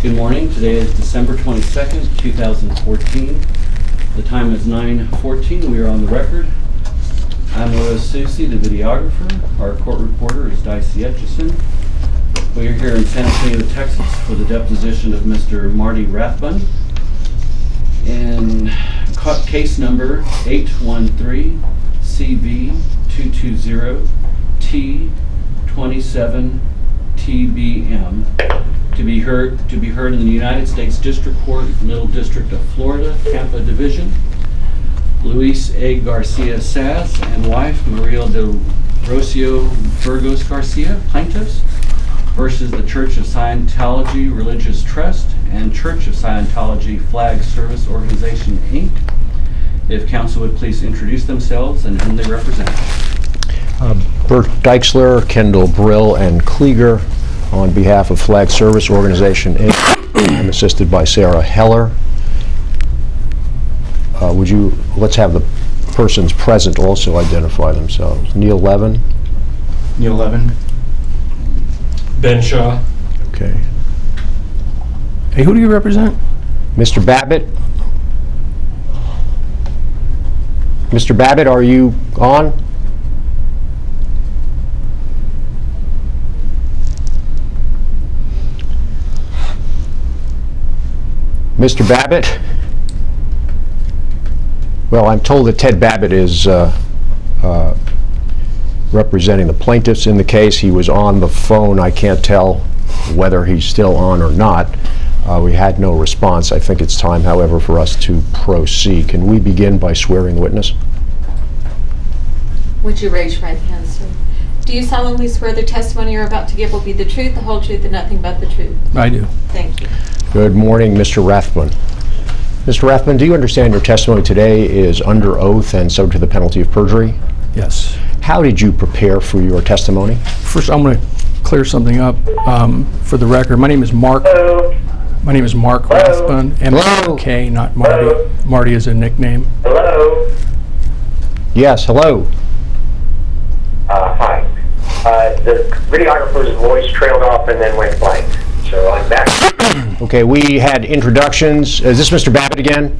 Good morning. Today is December 22nd, 2014. The time is 9:14. We are on the record. I'm Louis Soucy, the videographer. Our court reporter is Dicey Etchison. We are here in San Antonio, Texas for the deposition of Mr. Marty Rathbun. In case number 813-CV220-T27-TBM. To be heard in the United States District Court, Middle District of Florida, Tampa Division. Luis A. Garcia Saz and wife, Maria de Rocio Burgos Garcia, plaintiffs, versus the Church of Scientology Religious Trust and Church of Scientology Flag Service Organization, Inc. If counsel would please introduce themselves and whom they represent. Bert Deixler, Kendall Brill, and Klieger on behalf of Flag Service Organization, Inc. I'm assisted by Sarah Heller. Let's have the persons present also identify themselves. Neil Levin. Neil Levin. Ben Shaw. Okay. Hey, who do you represent? Mr. Babbitt. Mr. Babbitt, are you on? Mr. Babbitt? Well, I'm told that Ted Babbitt is representing the plaintiffs in the case. He was on the phone. I can't tell whether he's still on or not. We had no response. I think it's time, however, for us to proceed. Can we begin by swearing the witness? Would you raise your right hand, sir? Do you solemnly swear the testimony you're about to give will be the truth, the whole truth, and nothing but the truth? I do. Thank you. Good morning, Mr. Rathbun. Mr. Rathbun, do you understand your testimony today is under oath and subject to the penalty of perjury? Yes. How did you prepare for your testimony? First, I'm going to clear something up for the record. My name is Mark. Hello. My name is Mark Rathbun. M-A-R-K, not Marty. Hello. Marty is a nickname. Hello. Yes, hello. Hi. The videographer's voice trailed off and then went blank. So I'm back. Okay, we had introductions. Is this Mr. Babbitt again?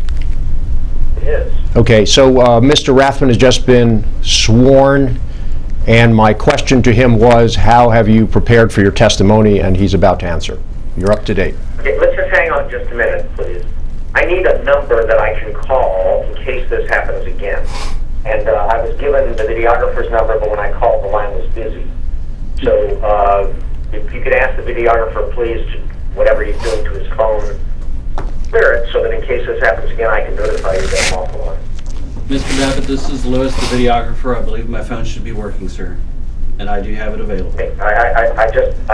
It is. Okay, so Mr. Rathbun has just been sworn, and my question to him was, how have you prepared for your testimony? And he's about to answer. You're up to date. Okay, let's just hang on just a minute, please. I need a number that I can call in case this happens again. And I was given the videographer's number, but when I called, the line was busy. So if you could ask the videographer, please, to whatever he's doing to his phone, clear it so that in case this happens again, I can notify you that I'm off the line. Mr. Babbitt, this is Louis, the videographer. I believe my phone should be working, sir, and I do have it available. Okay, I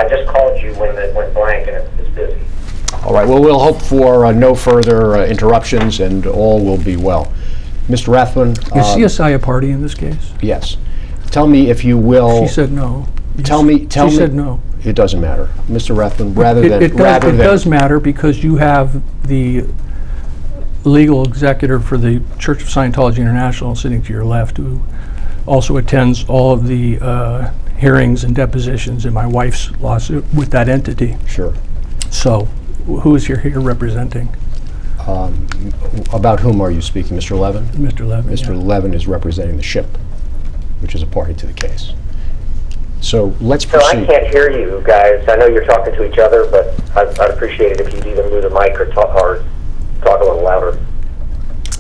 just called you when it went blank and it's busy. All right, well, we'll hope for no further interruptions, and all will be well. Mr. Rathbun? Is CSI a party in this case? Yes. Tell me, if you will... She said no. Tell me... She said no. It doesn't matter. Mr. Rathbun, It does matter because you have the legal executor for the Church of Scientology International sitting to your left, who also attends all of the hearings and depositions in my wife's lawsuit with that entity. Sure. So, who is here representing? About whom are you speaking, Mr. Levin? Mr. Levin. Mr. Yeah. Levin is representing the ship, which is a party to the case. So let's So proceed. I can't hear you guys. I know you're talking to each other, but I'd appreciate it if you'd either move the mic or talk a little louder.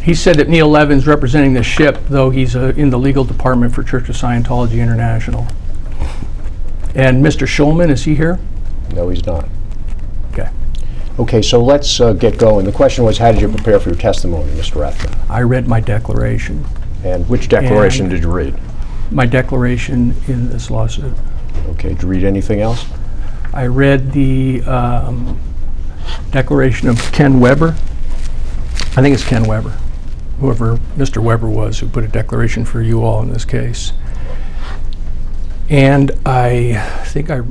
He said that Neil Levin's representing the ship, though he's in the legal department for Church of Scientology International. And Mr. Schulman, is he here? No, he's not. Okay. Okay, so let's get going. The question was, how did you prepare for your testimony, Mr. Rathbun? I read my declaration. And which declaration did you read? My declaration in this lawsuit. Okay, did you read anything else? I read the declaration of Ken Weber. I think it's Ken Weber, whoever Mr. Weber was, who put a declaration for you all in this case. And I think I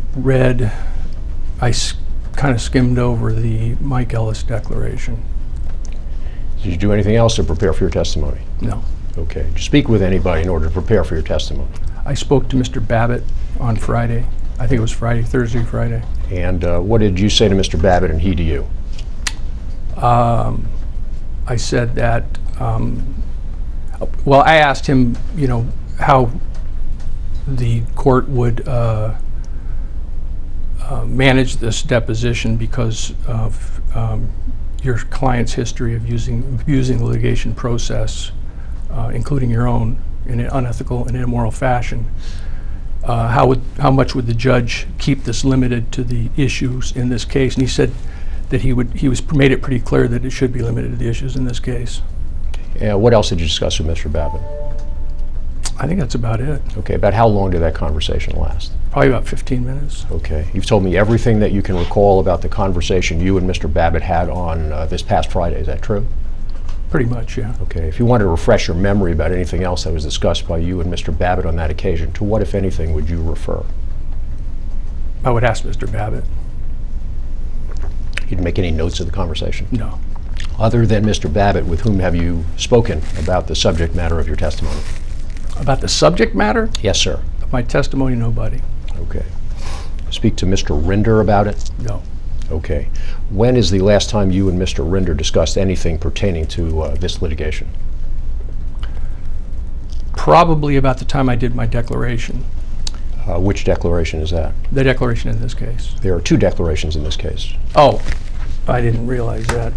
kind of skimmed over the Mike Ellis declaration. Did you do anything else to prepare for your testimony? No. Okay. Did you speak with anybody in order to prepare for your testimony? I spoke to Mr. Babbitt on Friday. I think it was Thursday, Friday. And what did you say to Mr. Babbitt and he to you? I said that, well, I asked him, you know, how the court would manage this deposition because of your client's history of abusing the litigation process, including your own, in an unethical and immoral fashion. How much would the judge keep this limited to the issues in this case? And he said that he made it pretty clear that it should be limited to the issues in this case. What else did you discuss with Mr. Babbitt? I think that's about it. Okay, about how long did that conversation last? Probably about 15 minutes. Okay, you've told me everything that you can recall about the conversation you and Mr. Babbitt had on this past Friday, is that true? Pretty much, yeah. Okay, if you wanted to refresh your memory about anything else that was discussed by you and Mr. Babbitt on that occasion, to what, if anything, would you refer? I would ask Mr. Babbitt. You didn't make any notes of the conversation? No. Other than Mr. Babbitt, with whom have you spoken about the subject matter of your testimony? About the subject matter Yes, sir. of my testimony, nobody. Okay. Speak to Mr. Rinder about it? No. Okay. When is the last time you and Mr. Rinder discussed anything pertaining to this litigation? Probably about the time I did my declaration. Which declaration is that? The declaration in this case. There are two declarations in this case. Oh, I didn't realize that.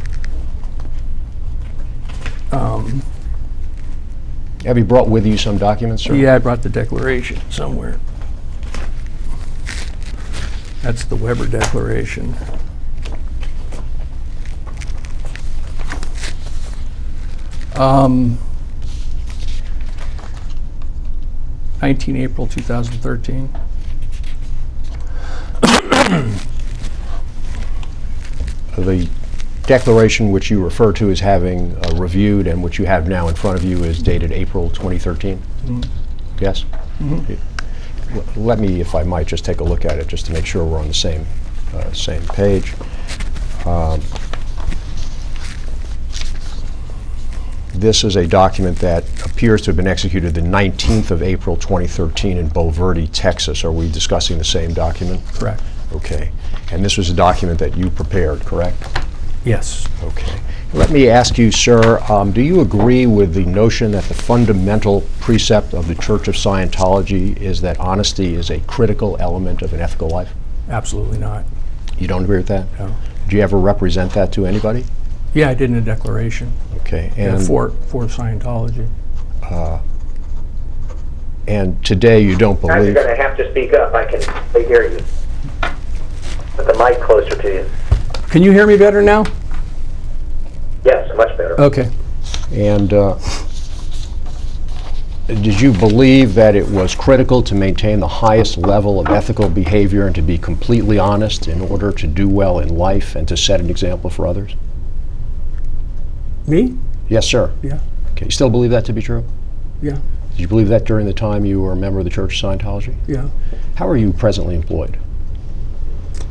Have you brought with you some documents, sir? Yeah, I brought the declaration somewhere. That's the Weber Declaration. Um, 19 April 2013. The declaration which you refer to as having reviewed and which you have now in front of you is dated April 2013? Yes? Let me, if I might, just take a look at it just to make sure we're on the same page. This is a document that appears to have been executed the 19th of April 2013 in Bulverde, Texas. Are we discussing the same document? Correct. Okay. And this was a document that you prepared, correct? Yes. Okay. Let me ask you, sir, do you agree with the notion that the fundamental precept of the Church of Scientology is that honesty is a critical element of an ethical life? Absolutely not. You don't agree with that? No. Do you ever represent that to anybody? Yeah, I did in a declaration. Okay. For Scientology. And today you don't Now you're believe... going to have to speak up. I can barely hear you. Put the mic closer to you. Can you hear me better now? Yes, much better. Okay. And did you believe that it was critical to maintain the highest level of ethical behavior and to be completely honest in order to do well in life and to set an example for others? Me? Yes, sir. Yeah. Okay. You still believe that to be true? Yeah. Did you believe that during the time you were a member of the Church of Scientology? Yeah. How are you presently employed?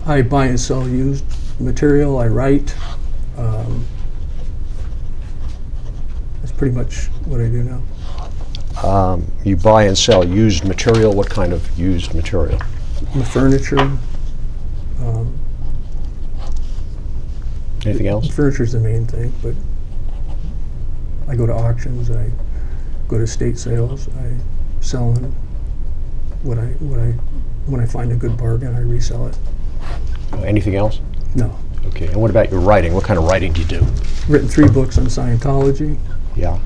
I buy and sell used material. I write. That's pretty much what I do now. You buy and sell used material. What kind of used material? The furniture. Anything else? Furniture's the main thing, but I go to auctions. I go to estate sales. I sell them. When I find a good bargain, I resell it. Anything else? No. Okay. And what about your writing? What kind of writing do you do? Written 3 books on Scientology. Yeah.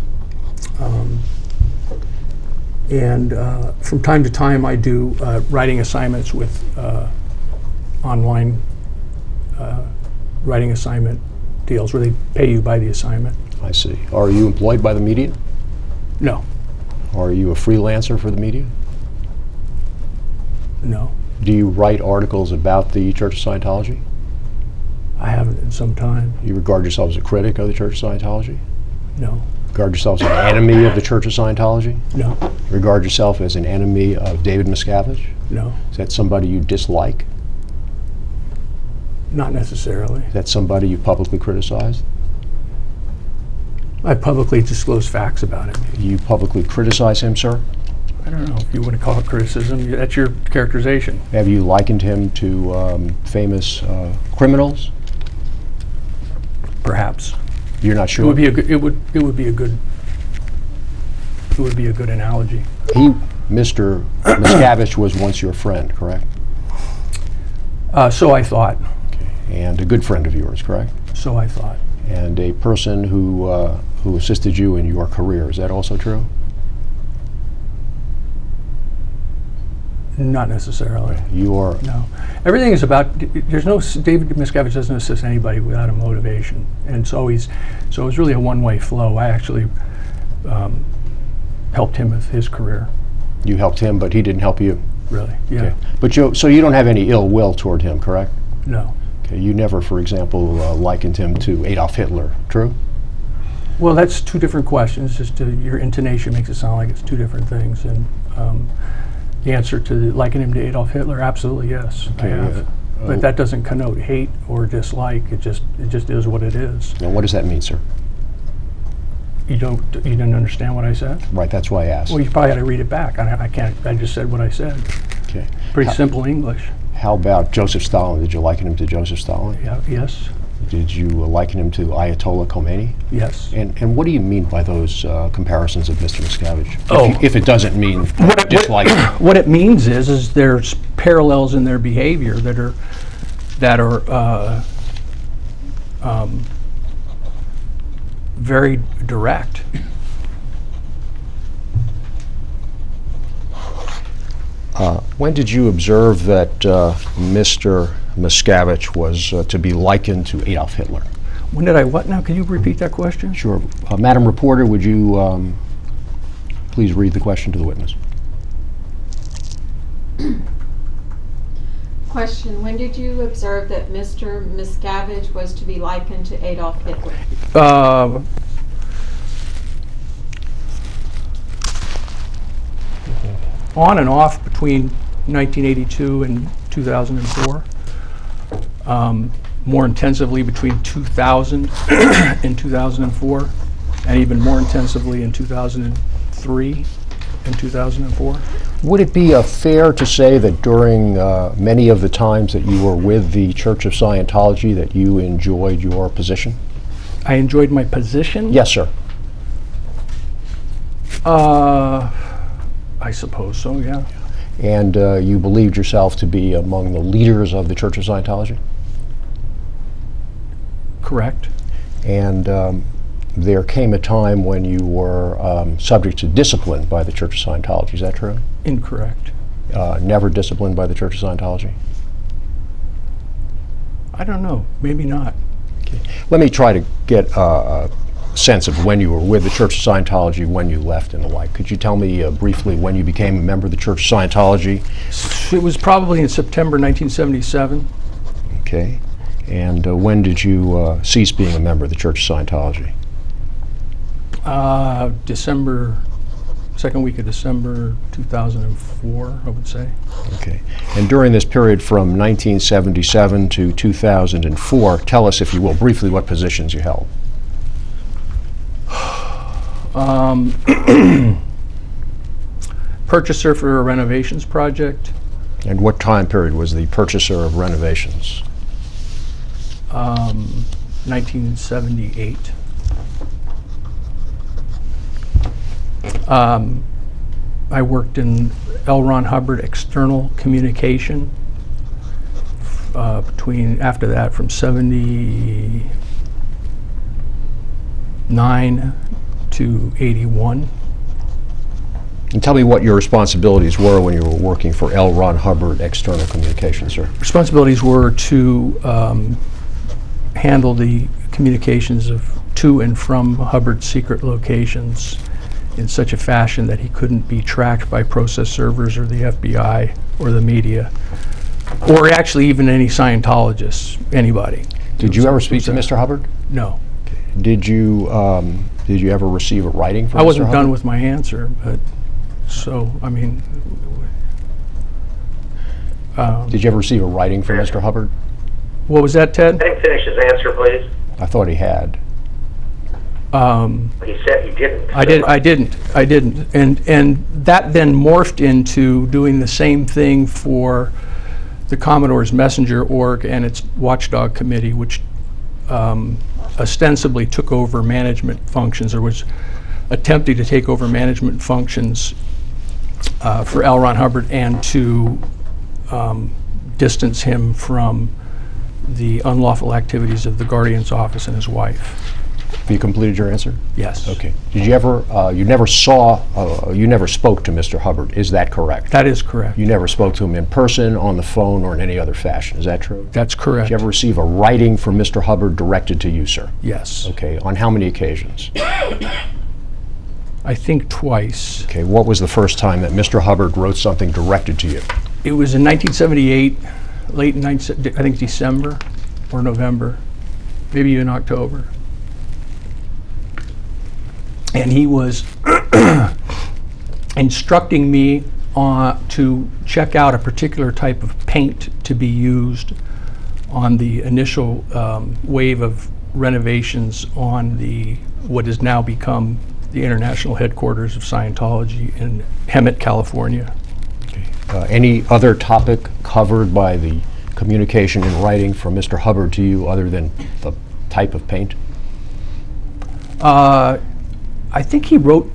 And from time to time, I do writing assignments with online writing assignment deals where they pay you by the assignment. I see. Are you employed by the media? No. Are you a freelancer for the media? No. Do you write articles about the Church of Scientology? I haven't in some time. You regard yourself as a critic of the Church of Scientology? No. Regard yourself as an enemy of the Church of Scientology? No. Regard yourself as an enemy of David Miscavige? No. Is that somebody you dislike? Not necessarily. Is that somebody you publicly criticized? I publicly disclose facts about him. You publicly criticize him, sir? I don't know if you want to call it criticism. That's your characterization. Have you likened him to famous criminals? Perhaps. You're not It sure? would be a good. It would be a good. It would be a good analogy. Mr. Miscavige was once your friend, correct? So I thought. And a good friend of yours, correct? So I thought. And a person who assisted you in your career. Is that also true? Not necessarily. Your No. Everything is about. There's no. David Miscavige doesn't assist anybody without a motivation, and so it was really a one-way flow. I actually helped him with his career. You helped him, but he didn't help you. Really. Yeah. Okay. But so you don't have any ill will toward him, correct? No. Okay. You never, for example, likened him to Adolf Hitler. True? Well, that's two different questions. Just your intonation makes it sound like it's two different things, and the answer to liken him to Adolf Hitler, absolutely yes, Okay, I have. But that doesn't connote hate or dislike. It just is what it is. Now, what does that mean, sir? You didn't understand what I said? Right. That's why I asked. Well, you probably got to read it back. I can't. I just said what I said. Okay. Pretty simple English. How about Joseph Stalin? Did you liken him to Joseph Stalin? Yeah. Yes. Did you liken him to Ayatollah Khomeini? Yes. And what do you mean by those comparisons of Mr. Miscavige? Oh. If it doesn't mean dislike. What it means is there's parallels in their behavior that are very direct. When did you observe that Mr. Miscavige was to be likened to Adolf Hitler? When did I what now? Can you repeat that question? Sure. Madam Reporter, would you please read the question to the witness? Question, when did you observe that Mr. Miscavige was to be likened to Adolf Hitler? On and off between 1982 and 2004. More intensively between 2000 and 2004, and even more intensively in 2003 and 2004. Would it be fair to say that during many of the times that you were with the Church of Scientology that you enjoyed your position? I enjoyed my position? Yes, sir. I suppose so, yeah. And you believed yourself to be among the leaders of the Church of Scientology? Correct. And there came a time when you were subject to discipline by the Church of Scientology. Is that true? Incorrect. Never disciplined by the Church of Scientology? I don't know. Maybe not. Okay. Let me try to get a sense of when you were with the Church of Scientology, when you left, and the like. Could you tell me briefly when you became a member of the Church of Scientology? It was probably in September 1977. Okay. And when did you cease being a member of the Church of Scientology? Second week of December 2004, I would say. Okay. And during this period from 1977 to 2004, tell us, if you will, briefly what positions you held. Purchaser for a renovations project. And what time period was the purchaser of renovations? 1978. I worked in L. Ron Hubbard external communication after that from 79 to 81. And tell me what your responsibilities were when you were working for L. Ron Hubbard external communications, sir. Responsibilities were to handle the communications to and from Hubbard's secret locations in such a fashion that he couldn't be tracked by process servers or the FBI or the media, or actually even any Scientologists, anybody. Did you ever speak to Mr. Hubbard? No. Did you ever receive a writing from Mr. I wasn't Hubbard? done with my answer, but so, I mean. Did you ever receive a writing from Mr. Hubbard? What was that, Ted? Let him finish his answer, please. I thought he had. He said he didn't. I didn't. And that then morphed into doing the same thing for the Commodore's Messenger Org and its Watchdog Committee, which ostensibly took over management functions, or was attempting to take over management functions for L. Ron Hubbard, and to distance him from the unlawful activities of the Guardian's office and his wife. Have you completed your answer? Yes. Okay. Did you ever, you never spoke to Mr. Hubbard, is that correct? That is correct. You never spoke to him in person, on the phone, or in any other fashion, is that true? That's correct. Did you ever receive a writing from Mr. Hubbard directed to you, sir? Yes. Okay. On how many occasions? I think twice. Okay. What was the first time that Mr. Hubbard wrote something directed to you? It was in 1978, late in, I think December or November, maybe even October. And he was instructing me to check out a particular type of paint to be used on the initial wave of renovations on what has now become the international headquarters of Scientology in Hemet, California. Any other topic covered by the communication in writing from Mr. Hubbard to you other than the type of paint? I think he wrote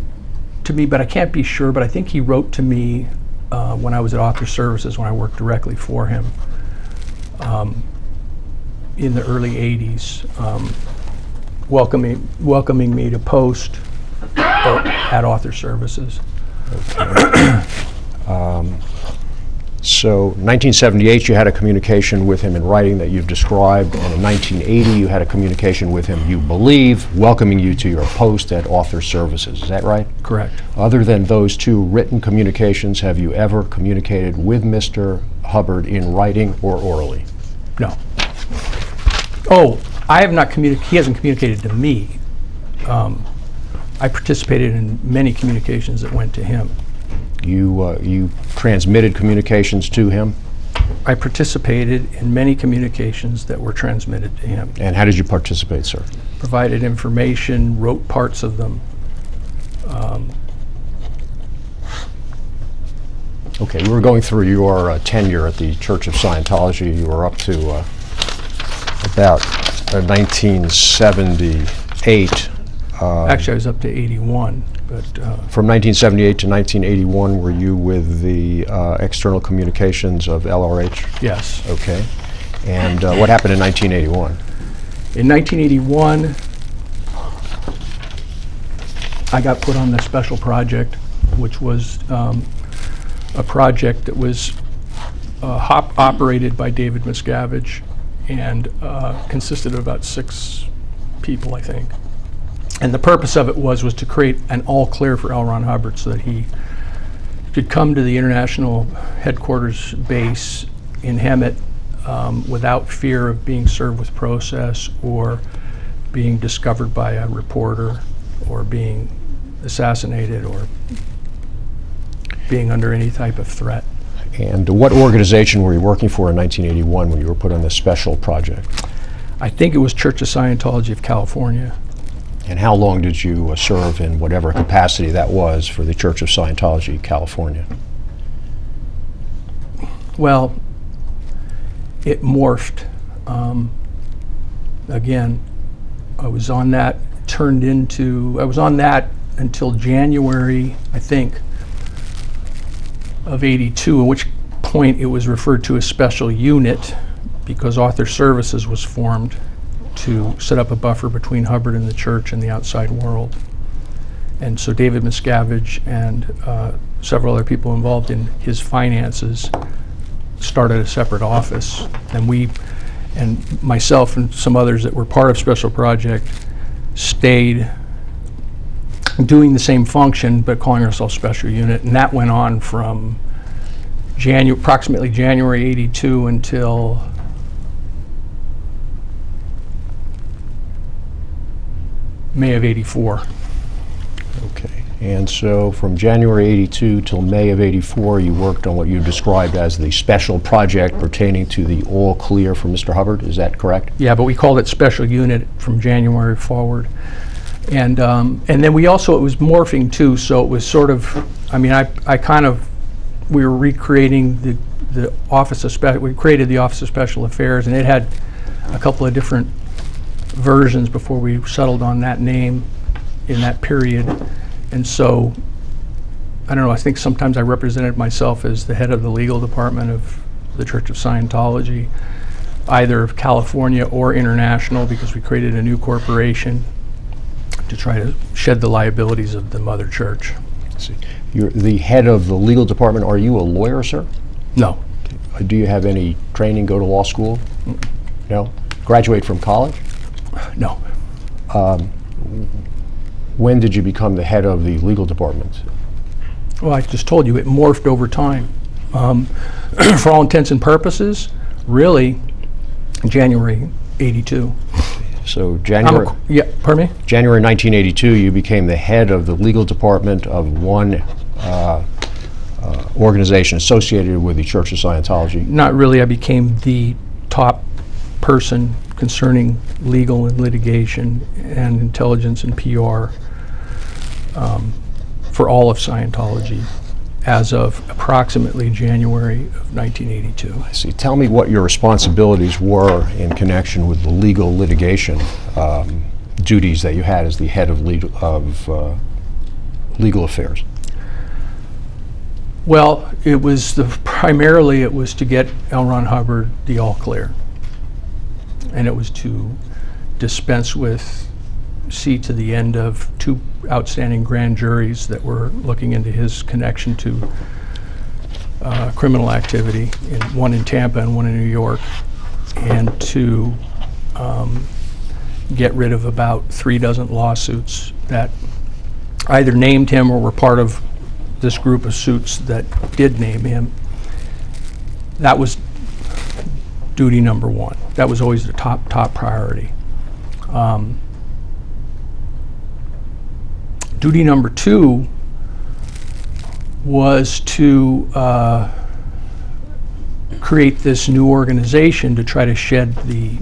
to me, but I can't be sure, but I think he wrote to me when I was at Author Services, when I worked directly for him in the early 80s, welcoming me to post at Author Services. So 1978 you had a communication with him in writing that you've described, and in 1980 you had a communication with him, you believe, welcoming you to your post at Author Services. Is that right? Correct. Other than those two written communications, have you ever communicated with Mr. Hubbard in writing or orally? No. Oh, I have not communicated. He hasn't communicated to me. I participated in many communications that went to him. You transmitted communications to him? I participated in many communications that were transmitted to him. And how did you participate, sir? Provided information, wrote parts of them. Okay, we were going through your tenure at the Church of Scientology. You were up to about 1978. Actually, I was up to 81, but From 1978 to 1981, were you with the external communications of LRH? yes. Okay. And what happened in 1981? In 1981, I got put on the special project, which was a project that was operated by David Miscavige and consisted of about 6 people, I think. And the purpose of it was to create an all clear for L. Ron Hubbard so that he could come to the international headquarters base in Hemet without fear of being served with process or being discovered by a reporter or being assassinated or being under any type of threat. And what organization were you working for in 1981 when you were put on this special project? I think it was Church of Scientology of California. And how long did you serve in whatever capacity that was for the Church of Scientology, California? Well, it morphed. Again, I was on that until January, I think, of 82, at which point it was referred to as special unit because Author Services was formed to set up a buffer between Hubbard and the church and the outside world. And so David Miscavige and several other people involved in his finances started a separate office. And myself and some others that were part of Special Project stayed doing the same function but calling ourselves Special Unit. And that went on from approximately January 82 until May of 84. Okay. And so from January 82 till May of 84, you worked on what you described as the special project pertaining to the all clear for Mr. Hubbard. Is that correct? Yeah, but we called it Special Unit from January forward And then we also, it was morphing too, so it was sort of, I mean, we were recreating the Office of we created the Office of Special Affairs, and it had a couple of different versions before we settled on that name in that period. And so, I don't know, I think sometimes I represented myself as the head of the legal department of the Church of Scientology, either of California or international, because we created a new corporation to try to shed the liabilities of the mother church. See, you're the head of the legal department. Are you a lawyer, sir? No. Do you have any training, go to law school? No? Graduate from college? No. When did you become the head of the legal department? Well, I just told you, it morphed over time. For all intents and purposes, really, January '82. So January Pardon me? January 1982, you became the head of the legal department of one organization associated with the Church of Scientology. Not really. I became the top person concerning legal and litigation and intelligence and PR for all of Scientology as of approximately January of 1982. I see. Tell me what your responsibilities were in connection with the legal litigation duties that you had as the head of legal affairs. Well, it was primarily it was to get L. Ron Hubbard the all clear, and it was to dispense with, see to the end of 2 outstanding grand juries that were looking into his connection to criminal activity, one in Tampa and one in New York, and to get rid of about 3 dozen lawsuits that either named him or were part of this group of suits that did name him. That was duty number 1. That was always the top priority. Duty number 2 was to create this new organization to try to shed the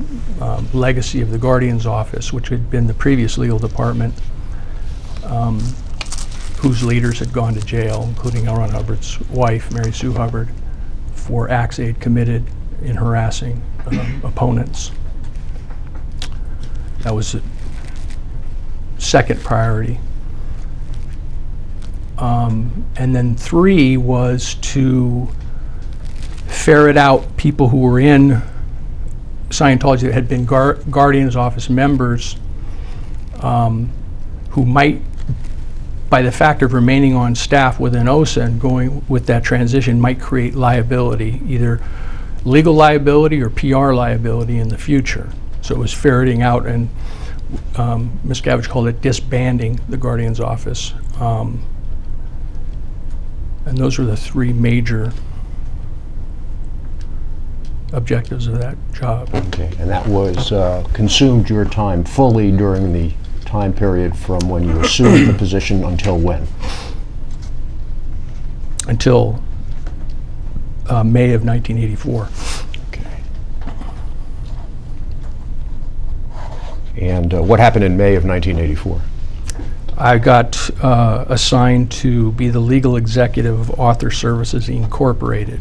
legacy of the Guardian's Office, which had been the previous legal department, whose leaders had gone to jail, including L. Ron Hubbard's wife, Mary Sue Hubbard, for acts they had committed in harassing opponents. That was the second priority. And then 3 was to ferret out people who were in Scientology that had been Guardian's Office members, who might, by the fact of remaining on staff within OSA and going with that transition, might create liability, either legal liability or PR liability in the future. So it was ferreting out, and Miscavige called it disbanding the Guardian's Office. And those were the 3 major objectives of that job. Okay, and that was consumed your time fully during the time period from when you assumed the position until when? Until May of 1984. Okay. And what happened in May of 1984? I got assigned to be the legal executive of Author Services Incorporated,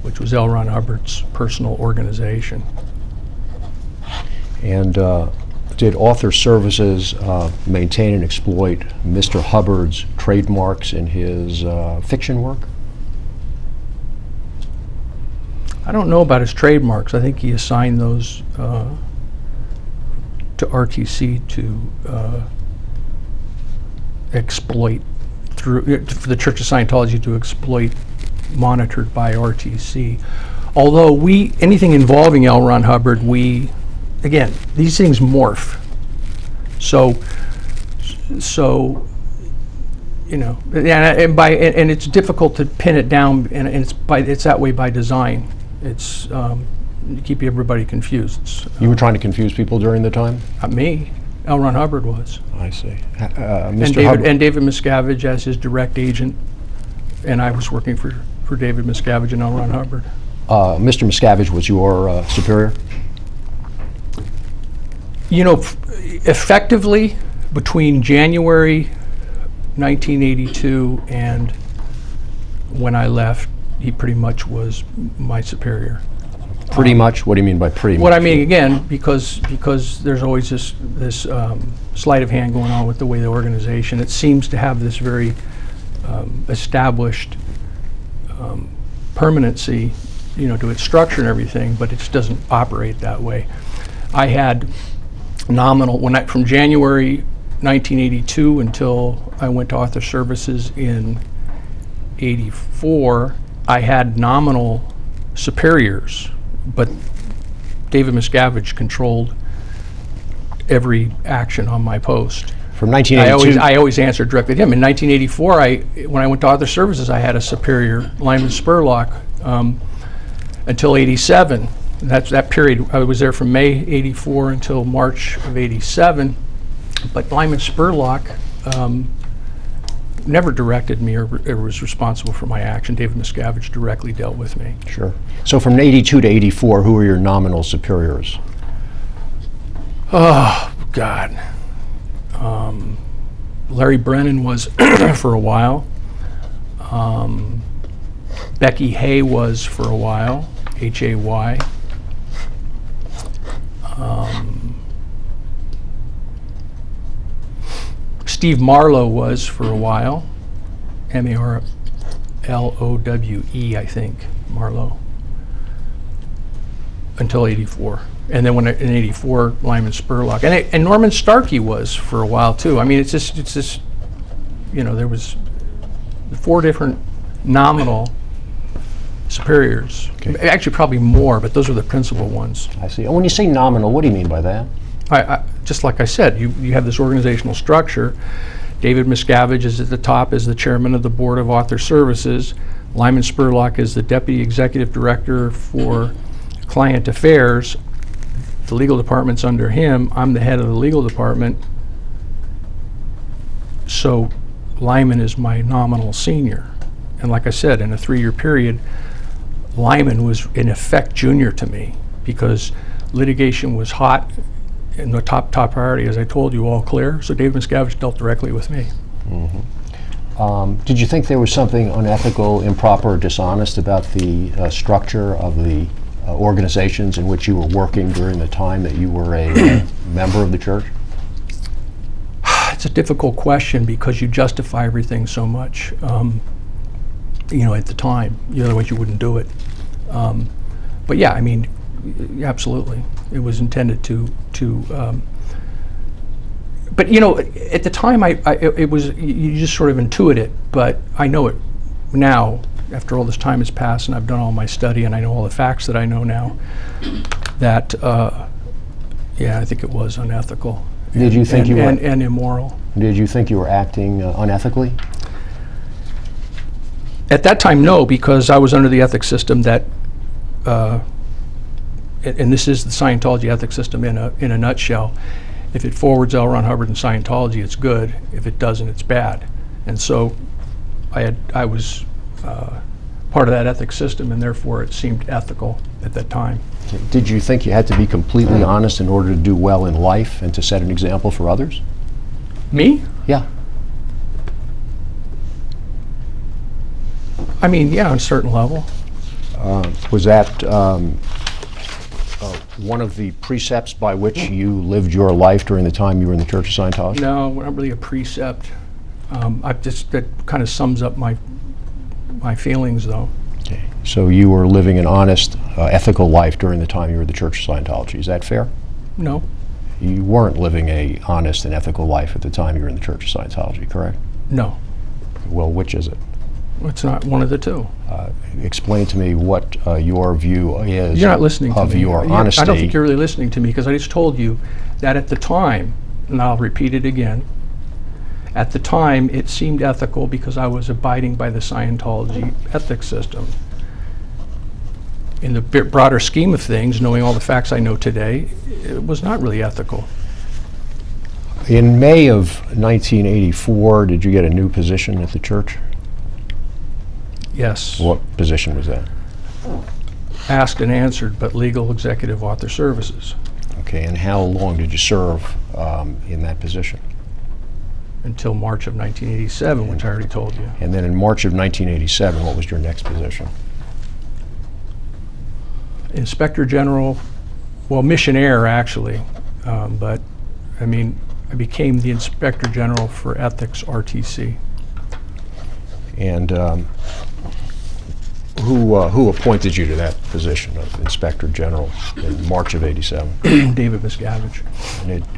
which was L. Ron Hubbard's personal organization. And did Author Services maintain and exploit Mr. Hubbard's trademarks in his fiction work? I don't know about his trademarks. I think he assigned those to RTC to exploit, for the Church of Scientology to exploit, monitored by RTC. Although anything involving L. Ron Hubbard, again, these things morph. So you know, and it's difficult to pin it down, and it's that way by design. It's to keep everybody confused. You were trying to confuse people during the time? Not me. L. Ron Hubbard was. I see. And David Miscavige as his direct agent, and I was working for David Miscavige and L. Ron Hubbard. Mr. Miscavige was your superior? You know, effectively, Between January 1982 and when I left, he pretty much was my superior. Pretty much? What do you mean by pretty much? What I mean, again, because there's always this sleight of hand going on with the way the organization, it seems to have this very established permanency, to its structure and everything, but it just doesn't operate that way. I had nominal, from January 1982 until I went to Author Services in 84, I had nominal superiors, but David Miscavige controlled every action on my post. From 1982? I always answered directly to him. In 1984, when I went to Author Services, I had a superior, Lyman Spurlock, until 87. That period, I was there from May 84 until March of 87. But Lyman Spurlock never directed me or was responsible for my action. David Miscavige directly dealt with me. Sure. So from 82 to 84, who were your nominal superiors? Oh, God. Larry Brennan was for a while. Becky Hay was for a while, Hay. Steve Marlowe was for a while, Marlowe, I think, Marlowe, until 84. And then in 84, Lyman Spurlock. And Norman Starkey was for a while too. I mean, it's just, there was 4 different nominal superiors. Okay. Actually, probably more, but those are the principal ones. I see. And when you say nominal, what do you mean by that? Just like I said, you have this organizational structure. David Miscavige is at the top as the chairman of the board of Author Services. Lyman Spurlock is the deputy executive director for client affairs. The legal department's under him. I'm the head of the legal department. So Lyman is my nominal senior. And like I said, in a 3-year period, Lyman was in effect junior to me because litigation was hot and the top priority, as I told you, all clear. So David Miscavige dealt directly with me. Mm-hmm. Did you think there was something unethical, improper, or dishonest about the structure of the organizations in which you were working during the time that you were a member of the church? It's a difficult question because you justify everything so much, at the time. Otherwise you wouldn't do it. But yeah, I mean, absolutely. It was intended to but at the time it was, you just sort of intuit it, but I know it now, after all this time has passed and I've done all my study and I know all the facts that I know now, that I think it was unethical. Did you think you were and immoral. Did you think you were acting unethically? At that time, no, because I was under the ethics system that and this is the Scientology ethics system in a nutshell. If it forwards L. Ron Hubbard and Scientology, it's good. If it doesn't, it's bad. And so I was part of that ethics system, and therefore it seemed ethical at that time. Did you think you had to be completely honest in order to do well in life and to set an example for others? Me? Yeah. I mean, yeah, on a certain level. Was that one of the precepts by which you lived your life during the time you were in the Church of Scientology? No, not really a precept. That kind of sums up my feelings, though. Okay. So you were living an honest, ethical life during the time you were at the Church of Scientology. Is that fair? No. You weren't living a honest and ethical life at the time you were in the Church of Scientology, correct? No. Well, which is it? It's not one of the two. Explain to me what your view is. You're not listening to of me. your honesty. I don't think you're really listening to me, because I just told you that at the time, and I'll repeat it again, at the time it seemed ethical because I was abiding by the Scientology ethics system. In the broader scheme of things, knowing all the facts I know today, it was not really ethical. In May of 1984, did you get a new position at the church? Yes. What position was that? Asked and answered, but legal executive author services. Okay, and how long did you serve in that position? until March of 1987, which I already told you. And then in March of 1987, what was your next position? Inspector General, well, missionaire actually, but I mean, I became the Inspector General for Ethics RTC. And who appointed you to that position of Inspector General in March of '87? David Miscavige.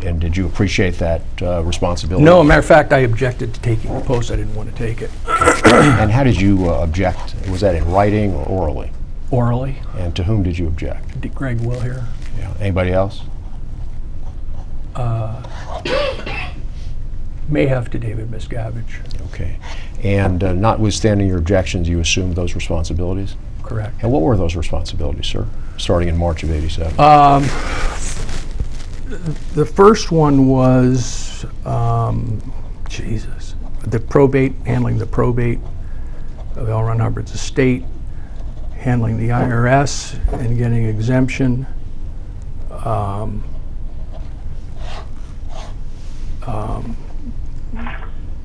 And did you appreciate that responsibility? No, matter of fact, I objected to taking the post. I didn't want to take it. And how did you object? Was that in writing or orally? Orally. And to whom did you object? Greg Will here. Yeah. Anybody else? May have to David Miscavige. Okay. And notwithstanding your objections, you assumed those responsibilities? Correct. And what were those responsibilities, sir, starting in March of '87? The first one was, Jesus, the probate, handling the probate of L. Ron Hubbard's estate, handling the IRS and getting exemption,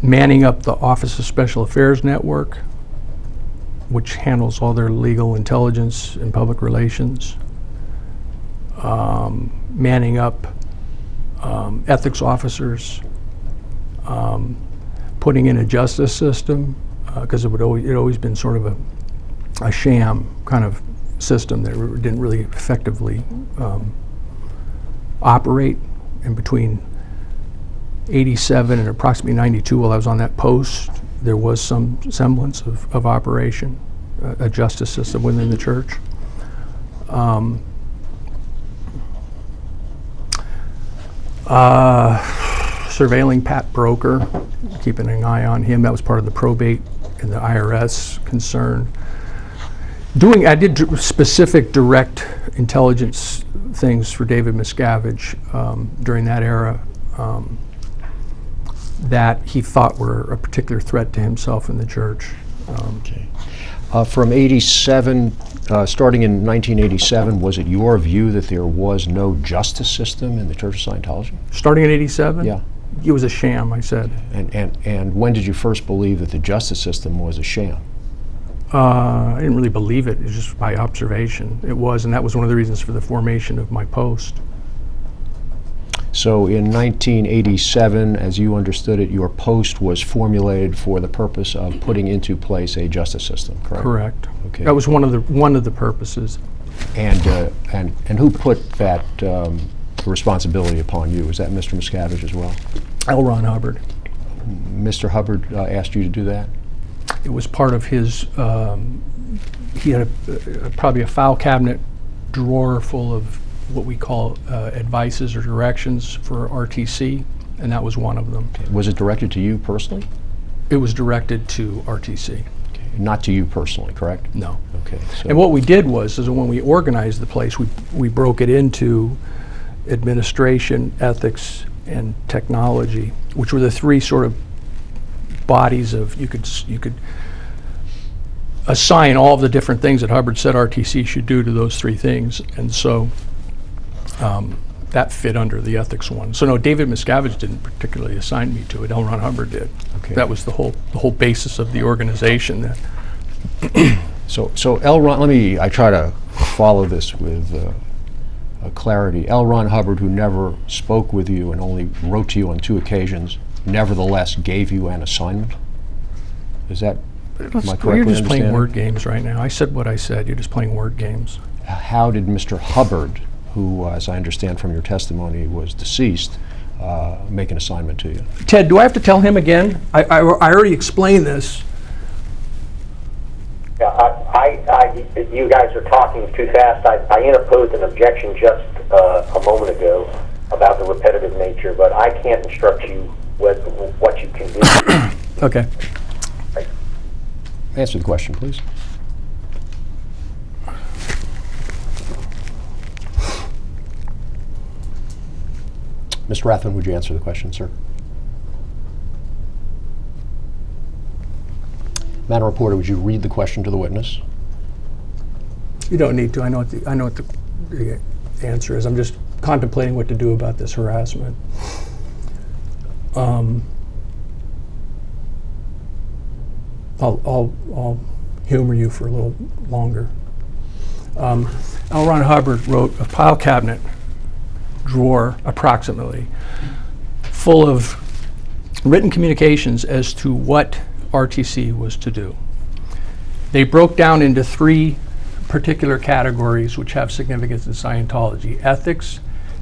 manning up the Office of Special Affairs Network, which handles all their legal intelligence and public relations, manning up ethics officers, putting in a justice system, because it always been sort of a sham kind of system that didn't really effectively operate. In between '87 and approximately '92, while I was on that post, there was some semblance of operation, a justice system within the church. Surveilling Pat Broker, keeping an eye on him. That was part of the probate and the IRS concern. I did specific direct intelligence things for David Miscavige during that era that he thought were a particular threat to himself and the church. Okay. From '87, starting in 1987, was it your view that there was no justice system in the Church of Scientology? Starting in '87? Yeah. It was a sham, I said. And when did you first believe that the justice system was a sham? I didn't really believe it. It was just by observation. It was, and that was one of the reasons for the formation of my post. So in 1987, as you understood it, your post was formulated for the purpose of putting into place a justice system, correct? Correct. Okay. That was one of the purposes. And who put that responsibility upon you? Was that Mr. Miscavige as well? L. Ron Hubbard. Mr. Hubbard asked you to do that? It was part of his, he had probably a file cabinet drawer full of what we call advices or directions for RTC, and that was one of them. Was it directed to you personally? It was directed to RTC. Okay. Not to you personally, correct? No. Okay. So And what we did was, is when we organized the place, we broke it into administration, ethics, and technology, which were the three sort of bodies of, you could assign all of the different things that Hubbard said RTC should do to those three things. And so that fit under the ethics one. So no, David Miscavige didn't particularly assign me to it. L. Ron Hubbard did. Okay. That was the whole basis of the organization. That So L. Ron, I try to follow this with clarity. L. Ron Hubbard, who never spoke with you and only wrote to you on 2 occasions, nevertheless gave you an assignment? Is that, am I correctly You're just playing understanding? word games right now. I said what I said. You're just playing word games. How did Mr. Hubbard, who, as I understand from your testimony, was deceased, make an assignment to you? Ted, do I have to tell him again? I already explained this. Yeah, you guys are talking too fast. I interposed an objection just a moment ago about the repetitive nature, but I can't instruct you what you can do. Okay. Answer the question, please. Mr. Rathbun, would you answer the question, sir? Madam Reporter, would you read the question to the witness? You don't need to. I know what the answer is. I'm just contemplating what to do about this harassment. I'll humor you for a little longer. L. Ron Hubbard wrote a file cabinet drawer, approximately, full of written communications as to what RTC was to do. They broke down into 3 particular categories which have significance in Scientology: ethics,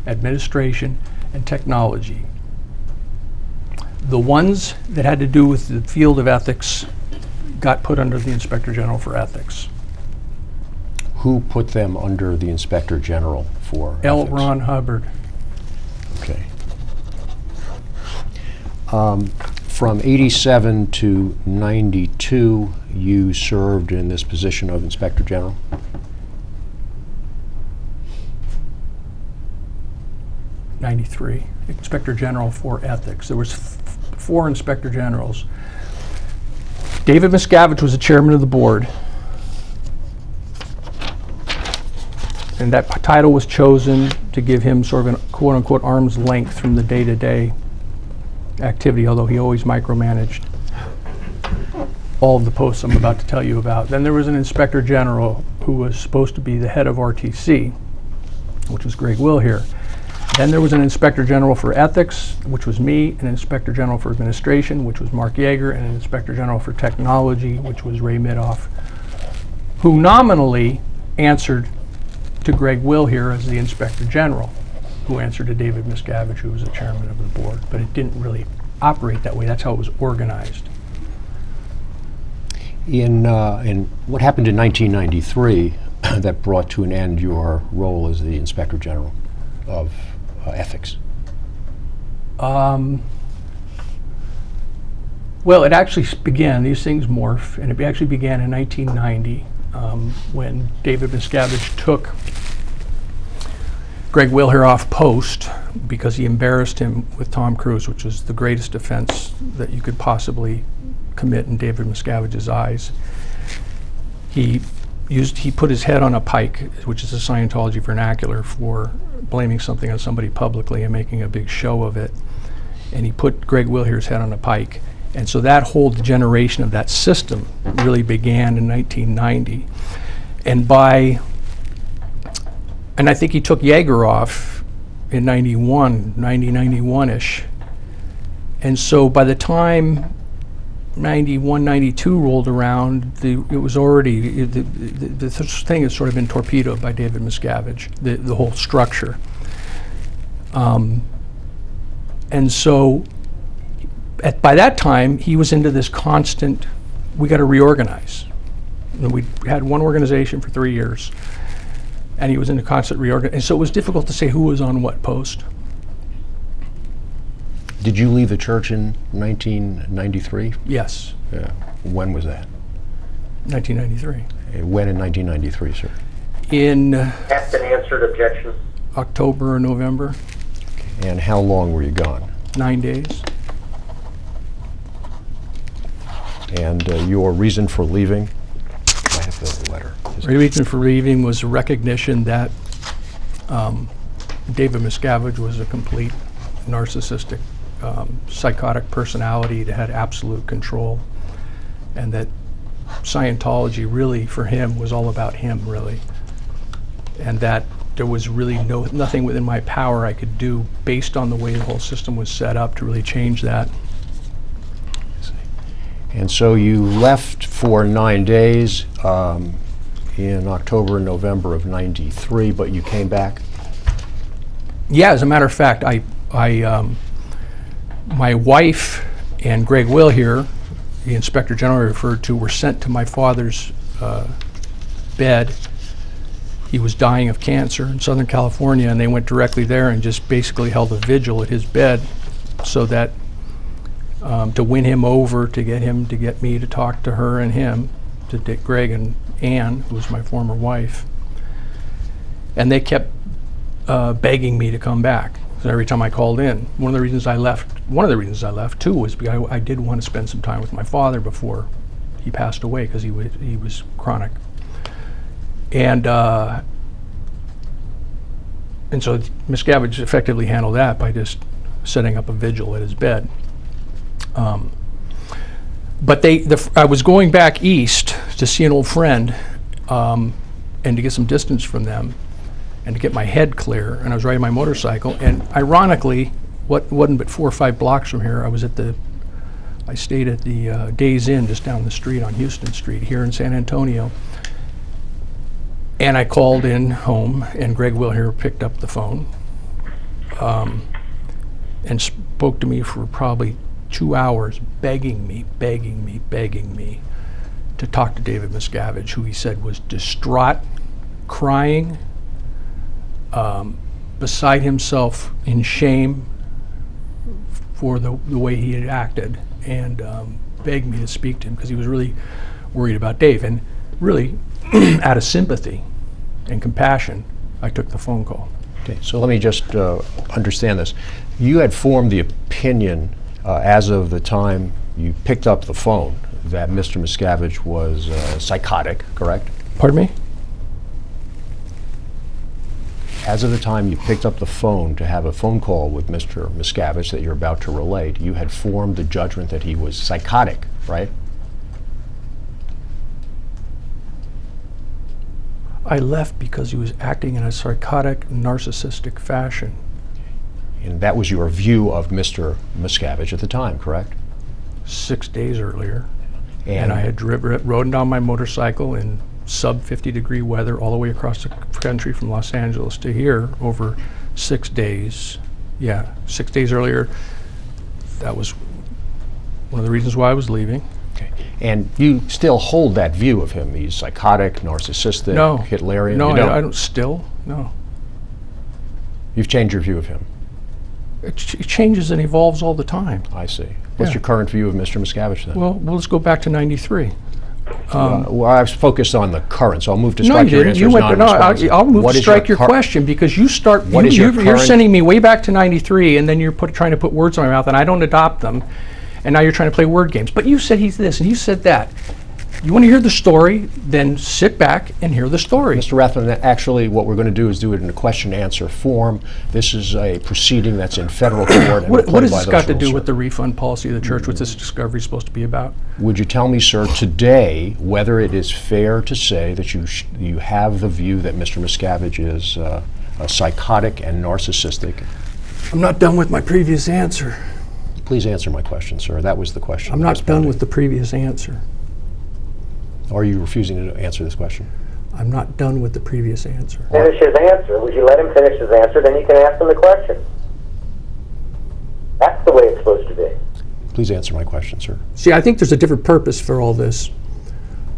administration, and technology. The ones that had to do with the field of ethics got put under the Inspector General for Ethics. Who put them under the Inspector General for L. ethics? Ron Hubbard. Okay. From 87 to 92, you served in this position of Inspector General? '93, Inspector General for Ethics. There was 4 Inspector Generals. David Miscavige was the chairman of the board, and that title was chosen to give him sort of a quote-unquote arm's length from the day-to-day activity, although he always micromanaged all of the posts I'm about to tell you about. Then there was an Inspector General who was supposed to be the head of RTC, which was Greg Will here. Then there was an Inspector General for Ethics, which was me, an Inspector General for Administration, which was Mark Yeager, and an Inspector General for Technology, which was Ray Midoff, who nominally answered to Greg Will here as the Inspector General, who answered to David Miscavige, who was the chairman of the board. But it didn't really operate that way. That's how it was organized. In what happened in 1993 that brought to an end your role as the Inspector General of Ethics? Well, it actually began, these things morph, and it actually began in 1990 when David Miscavige took Greg Will here off post because he embarrassed him with Tom Cruise, which was the greatest offense that you could possibly commit in David Miscavige's eyes. He put his head on a pike, which is a Scientology vernacular for blaming something on somebody publicly and making a big show of it. And he put Greg Will here's head on a pike. And so that whole degeneration of that system really began in 1990. And I think he took Yeager off in 91-ish. And so by the time 91, 92 rolled around, the thing had sort of been torpedoed by David Miscavige, the whole structure. And so by that time, he was into this constant, we got to reorganize. And we had one organization for 3 years, and he was in a constant reorganization. And so it was difficult to say who was on what post. Did you leave the church in 1993? Yes, Yeah. When was that? 1993. When in 1993, sir? In Asked and answered objection. October or November, And how long were you gone? 9 days. And your reason for leaving? I have the letter. The reason for leaving was a recognition that David Miscavige was a complete narcissistic, psychotic personality that had absolute control, and that Scientology really, for him, was all about him, really. And that there was really nothing within my power I could do based on the way the whole system was set up to really change that. And so you left for 9 days in October and November of '93, but you came back? Yeah, as a matter of fact, my wife and Greg Will here, the Inspector General I referred to, were sent to my father's bed. He was dying of cancer in Southern California, and they went directly there and just basically held a vigil at his bed so that to win him over, to get me to talk to her and him, to Greg and Ann, who was my former wife. And they kept begging me to come back. So every time I called in, one of the reasons I left too was because I did want to spend some time with my father before he passed away, because he was chronic. And so Miscavige effectively handled that by just setting up a vigil at his bed. But I was going back east to see an old friend, and to get some distance from them, and to get my head clear. And I was riding my motorcycle, and ironically, what wasn't but 4 or 5 blocks from here, I stayed at the Days Inn just down the street on Houston Street here in San Antonio. And I called in home, and Greg Will here picked up the phone, and spoke to me for probably 2 hours, begging me to talk to David Miscavige, who he said was distraught, crying, beside himself in shame for the way he had acted, and begged me to speak to him because he was really worried about Dave. And really, out of sympathy and compassion, I took the phone call. Okay, so let me just understand this. You had formed the opinion as of the time you picked up the phone that Mr. Miscavige was psychotic, correct? Pardon me? As of the time you picked up the phone to have a phone call with Mr. Miscavige that you're about to relate, you had formed the judgment that he was psychotic, right? I left because he was acting in a psychotic, narcissistic fashion. And that was your view of Mr. Miscavige at the time, correct? 6 days earlier. And I had rode down my motorcycle in sub-50-degree weather all the way across the country from Los Angeles to here over 6 days. Yeah, 6 days earlier. That was one of the reasons why I was leaving. Okay. And you still hold that view of him? He's psychotic, narcissistic, No. Hitlerian? No, You don't? I don't still, no. You've changed your view of him? It changes and evolves all the time. I see. What's Yeah. your current view of Mr. Miscavige then? Well, let's go back to 93. Well, I was focused on the current, so I'll move to No, strike you your didn't. answer You as went. No, non-responsive. I'll move What to is strike your cur- question because you start. What is your You're current- sending me way back to 93, and then you're trying to put words in my mouth, and I don't adopt them, and now you're trying to play word games. But you said he's this, and you said that. You want to hear the story? Then sit back and hear the story. Mr. Rathbun, actually, what we're going to do is do it in a question-answer form. This is a proceeding that's in federal court. And we're What playing has by this those got to rules, do sir. with the refund policy of the church? What's this discovery supposed to be about? Would you tell me, sir, today whether it is fair to say that you have the view that Mr. Miscavige is psychotic and narcissistic? I'm not done with my previous answer. Please answer my question, sir. That was the question. I'm that was not done pending. with the previous answer. Or are you refusing to answer this question? I'm not done with the previous answer. Finish his answer. Would you let him finish his answer? Then you can ask him the question. That's the way it's supposed to be. Please answer my question, sir. See, I think there's a different purpose for all this.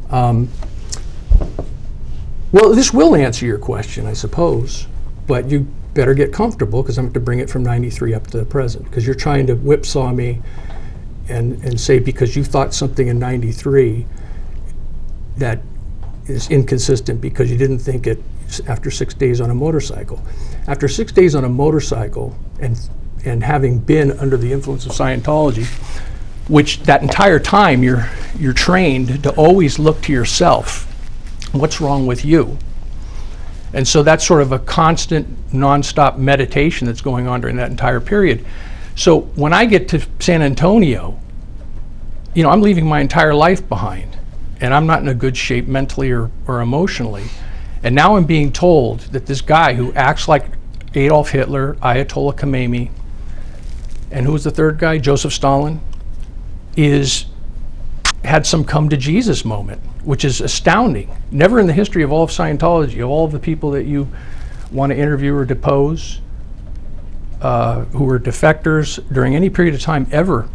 Well, this will answer your question, I suppose, but you better get comfortable because I'm going to bring it from 93 up to the present because you're trying to whipsaw me and say because you thought something in 93 that is inconsistent because you didn't think it after 6 days on a motorcycle. After 6 days on a motorcycle and having been under the influence of Scientology, which that entire time you're trained to always look to yourself. What's wrong with you? And so that's sort of a constant, nonstop meditation that's going on during that entire period. So when I get to San Antonio, I'm leaving my entire life behind. And I'm not in a good shape mentally or emotionally. And now I'm being told that this guy who acts like Adolf Hitler, Ayatollah Khomeini, and who was the third guy, Joseph Stalin, had some come to Jesus moment, which is astounding. Never in the history of all of Scientology, of all of the people that you want to interview or depose, who were defectors during any period of time ever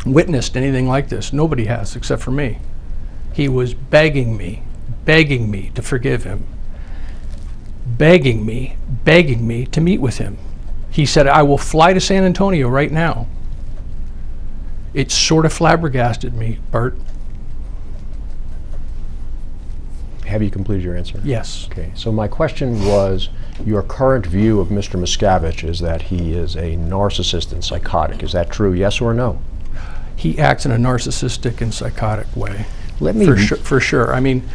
witnessed anything like this. Nobody has, except for me. He was begging me to forgive him, begging me to meet with him. He said, I will fly to San Antonio right now. It sort of flabbergasted me, Bert. Have you completed your answer? Yes. Okay, so my question was, your current view of Mr. Miscavige is that he is a narcissist and psychotic. Is that true, yes or no? He acts in a narcissistic and psychotic way. Let me For sure. I mean,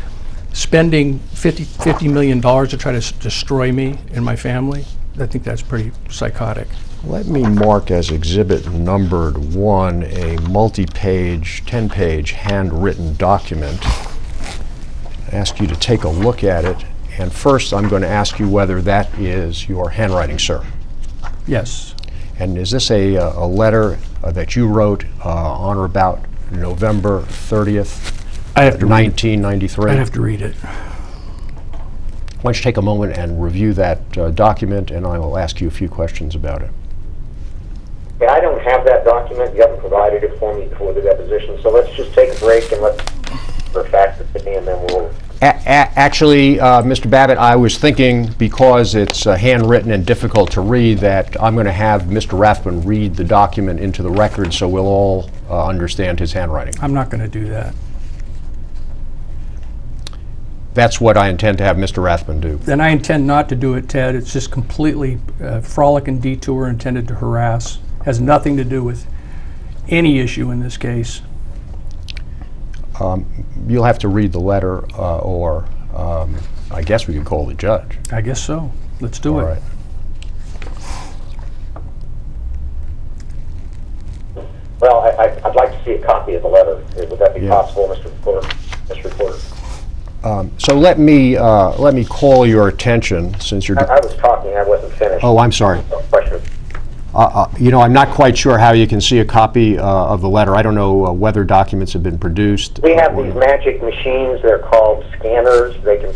spending $50 million to try to destroy me and my family, I think that's pretty psychotic. Let me mark as exhibit numbered 1 a multi-page, 10-page handwritten document. Ask you to take a look at it, and first I'm going to ask you whether that is your handwriting, sir. Yes. And is this a letter that you wrote on or about November 30th, I have to 1993? I'd have to read it. Why don't you take a moment and review that document, and I will ask you a few questions about it. Yeah, I don't have that document. You haven't provided it for me before the deposition, so let's just take a break and let's fax it to me, and then we'll... Actually, Mr. Babbitt, I was thinking, because it's handwritten and difficult to read, that I'm going to have Mr. Rathbun read the document into the record so we'll all understand his handwriting. I'm not going to do that. That's what I intend to have Mr. Rathbun do. Then I intend not to do it, Ted. It's just completely frolic and detour intended to harass. Has nothing to do with any issue in this case. You'll have to read the letter, or I guess we could call the judge. I guess so. Let's do it. All right. Well, I'd like to see a copy of the letter. Would that be Yeah. possible, Mr. Reporter? Mr. Reporter? So let me call your attention, since you're... I was talking. I wasn't finished. Oh, I'm sorry. Question. You know, I'm not quite sure how you can see a copy of the letter. I don't know whether documents have been produced. We have these magic machines. They're called scanners. They can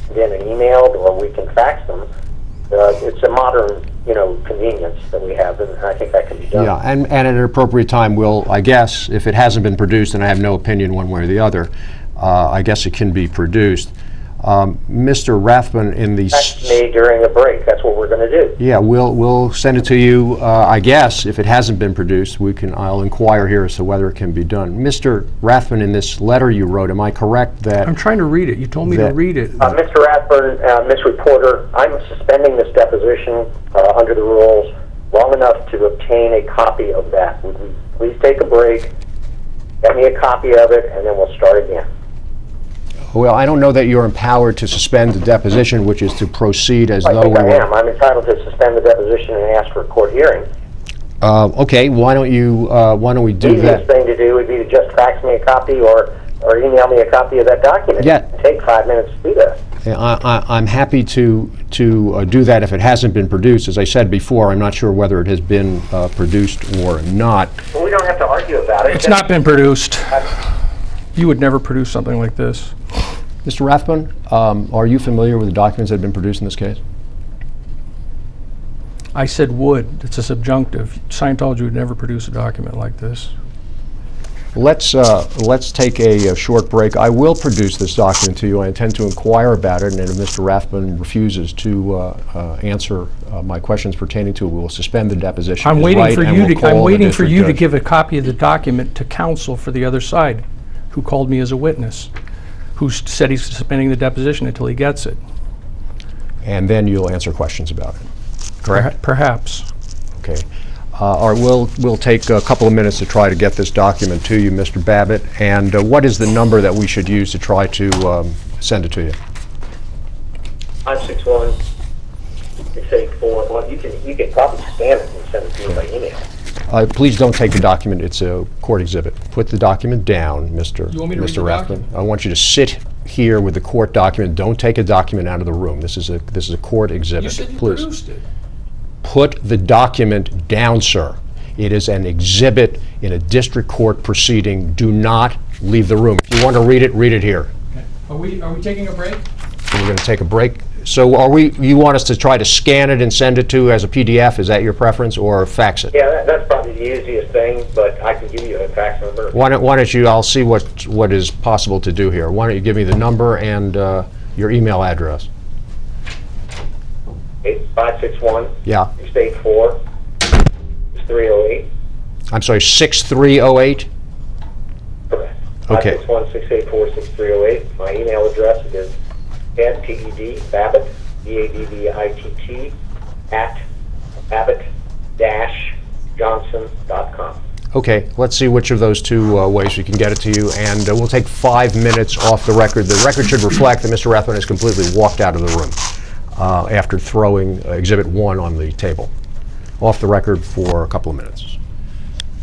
send in an email, or we can fax them. It's a modern, convenience that we have, and I think that can be done. Yeah, and at an appropriate time, we'll, I guess, if it hasn't been produced, and I have no opinion one way or the other, I guess it can be produced. Mr. Rathbun, in the... Text me during a break. That's what we're going to do. Yeah, we'll send it to you. I guess if it hasn't been produced, I'll inquire here as to whether it can be done. Mr. Rathbun, in this letter you wrote, am I correct that... I'm trying to read it. You told me to read it. Mr. Rathbun, Ms. Reporter, I'm suspending this deposition under the rules long enough to obtain a copy of that. Would we please take a break, get me a copy of it, and then we'll start again. Well, I don't know that you're empowered to suspend the deposition, which is to proceed as I though think we I were... am. I'm entitled to suspend the deposition and ask for a court hearing. Okay, why don't we do The that? easiest thing to do would be to just fax me a copy or email me a copy of that document. Yeah. It would take 5 minutes to do that. I'm happy to do that if it hasn't been produced. As I said before, I'm not sure whether it has been produced or not. Well, we don't have to argue about it. It's not been produced. You would never produce something like this. Mr. Rathbun, are you familiar with the documents that have been produced in this case? I said would. It's a subjunctive. Scientology would never produce a document like this. Let's take a short break. I will produce this document to you. I intend to inquire about it, and if Mr. Rathbun refuses to answer my questions pertaining to it, we will suspend the deposition. I'm He's waiting right, for and you we'll to. call I'm the waiting for district you to judge. give a copy of the document to counsel for the other side, who called me as a witness, who said he's suspending the deposition until he gets it. And then you'll answer questions about it. Correct? Perhaps. Okay. All right, we'll take a couple of minutes to try to get this document to you, Mr. Babbitt. And what is the number that we should use to try to send it to you? 561-684. Well, you can probably scan it and send it to me by email. Please don't take the document. It's a court exhibit. Put the document down, Mr. You want me to read the Rathbun. document? I want you to sit here with the court document. Don't take a document out of the room. This is a court exhibit. You said you Please. produced it. Put the document down, sir. It is an exhibit in a district court proceeding. Do not leave the room. If you want to read it here. Okay. Are we taking a break? We're going to take a break. So you want us to try to scan it and send it to you as a PDF? Is that your preference, or fax it? Yeah, that's probably the easiest thing, but I can give you a fax number. Why don't you, I'll see what is possible to do here. Why don't you give me the number and your email address? 561 Yeah. 684 6308. I'm sorry, 6308? Correct. Okay. 561-684-6308. My email address is Ted, Babbitt, BABBITT, @Babbitt-Johnson.com. Okay, let's see which of those two ways we can get it to you, and we'll take 5 minutes off the record. The record should reflect that Mr. Rathbun has completely walked out of the room after throwing Exhibit 1 on the table. off the record for a couple of minutes.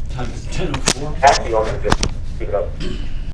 Time is 10:04. Happy on it, just keep it up.